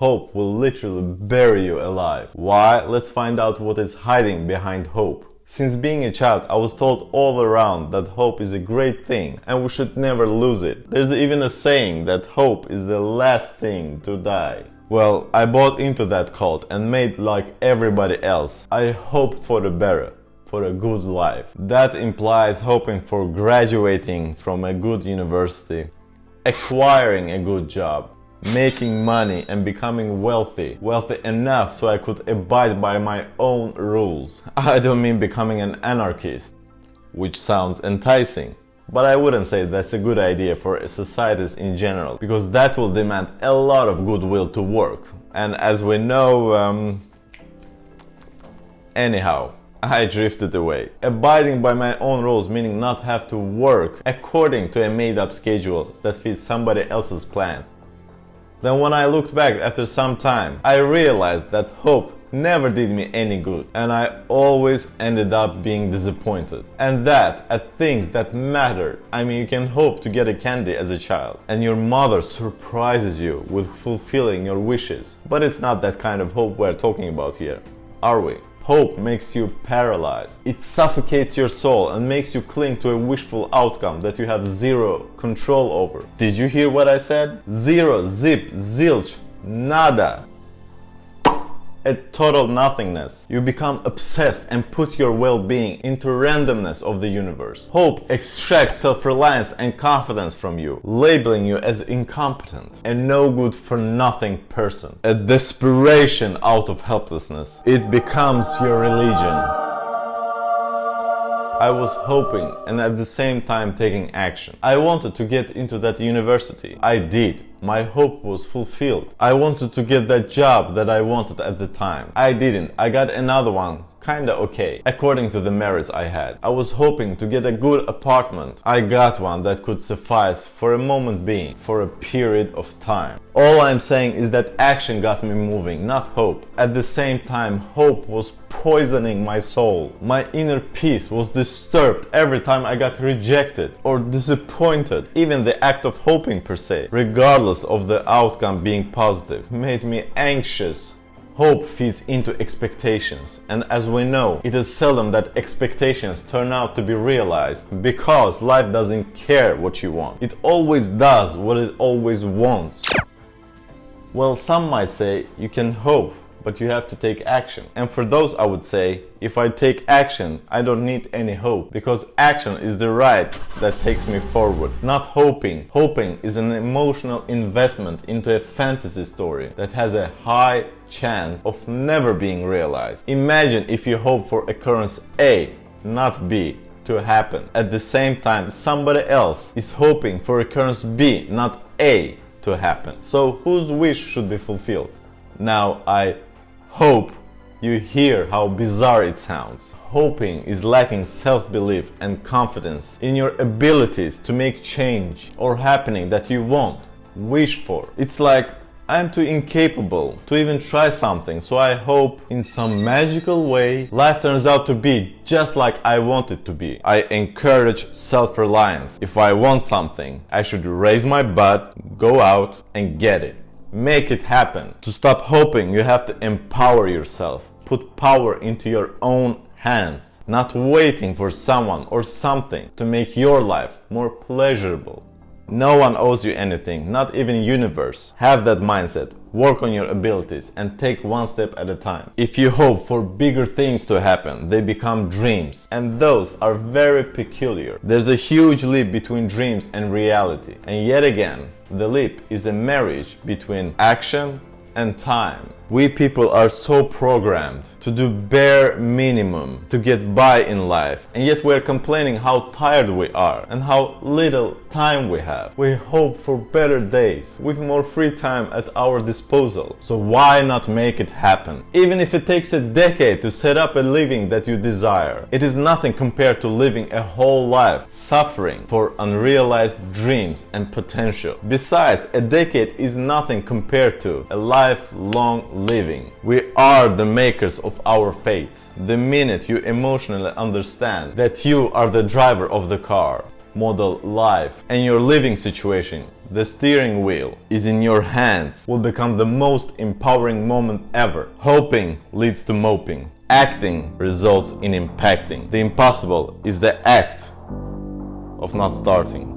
hope will literally bury you alive. Why? Let's find out what is hiding behind hope. Since being a child, I was told all around that hope is a great thing and we should never lose it. There's even a saying that hope is the last thing to die. Well, I bought into that cult and made like everybody else. I hoped for the better, for a good life. That implies hoping for graduating from a good university, acquiring a good job, making money and becoming wealthy enough so I could abide by my own rules. I don't mean becoming an anarchist, which sounds enticing, but I wouldn't say that's a good idea for societies in general, because that will demand a lot of goodwill to work. And as we know, anyhow, I drifted away. Abiding by my own rules, meaning not have to work according to a made-up schedule that fits somebody else's plans. Then when I looked back after some time, I realized that hope never did me any good, and I always ended up being disappointed. And that at things that mattered. I mean, you can hope to get a candy as a child, and your mother surprises you with fulfilling your wishes. But it's not that kind of hope we're talking about here, are we? Hope makes you paralyzed. It suffocates your soul and makes you cling to a wishful outcome that you have zero control over. Did you hear what I said? Zero, zip, zilch, nada. A total nothingness. You become obsessed and put your well-being into randomness of the universe. Hope extracts self-reliance and confidence from you, labeling you as incompetent, a no-good-for-nothing person. A desperation out of helplessness. It becomes your religion. I was hoping and at the same time taking action. I wanted to get into that university. I did. My hope was fulfilled. I wanted to get that job that I wanted at the time. I didn't. I got another one. Kinda okay, according to the merits I had. I was hoping to get a good apartment. I got one that could suffice for a moment being, for a period of time. All I'm saying is that action got me moving, not hope. At the same time, hope was poisoning my soul. My inner peace was disturbed every time I got rejected or disappointed. Even the act of hoping per se, regardless of the outcome being positive, made me anxious. Hope feeds into expectations, and as we know, it is seldom that expectations turn out to be realized, because life doesn't care what you want. It always does what it always wants. Well, some might say you can hope, but you have to take action. And for those, I would say, if I take action, I don't need any hope, because action is the ride that takes me forward, not hoping. Hoping is an emotional investment into a fantasy story that has a high chance of never being realized. Imagine if you hope for occurrence A, not B, to happen. At the same time, somebody else is hoping for occurrence B, not A, to happen. So whose wish should be fulfilled? Now I hope you hear how bizarre it sounds. Hoping is lacking self-belief and confidence in your abilities to make change or happening that you want, wish for. It's like, I'm too incapable to even try something, so I hope in some magical way life turns out to be just like I want it to be. I encourage self-reliance. If I want something, I should raise my butt, go out and get it. Make it happen. To stop hoping, you have to empower yourself. Put power into your own hands, not waiting for someone or something to make your life more pleasurable. No one owes you anything, not even universe. Have that mindset, work on your abilities, and take one step at a time. If you hope for bigger things to happen, they become dreams, and those are very peculiar. There's a huge leap between dreams and reality, and yet again, the leap is a marriage between action and time. We people are so programmed to do bare minimum to get by in life, and yet we're complaining how tired we are and how little time we have. We hope for better days with more free time at our disposal. So why not make it happen? Even if it takes a decade to set up a living that you desire, it is nothing compared to living a whole life suffering for unrealized dreams and potential. Besides, a decade is nothing compared to a lifelong living. We are the makers of our fate. The minute you emotionally understand that you are the driver of the car, model life, and your living situation the steering wheel is in your hands will become the most empowering moment ever. Hoping leads to moping. Acting results in impacting. The impossible is the act of not starting.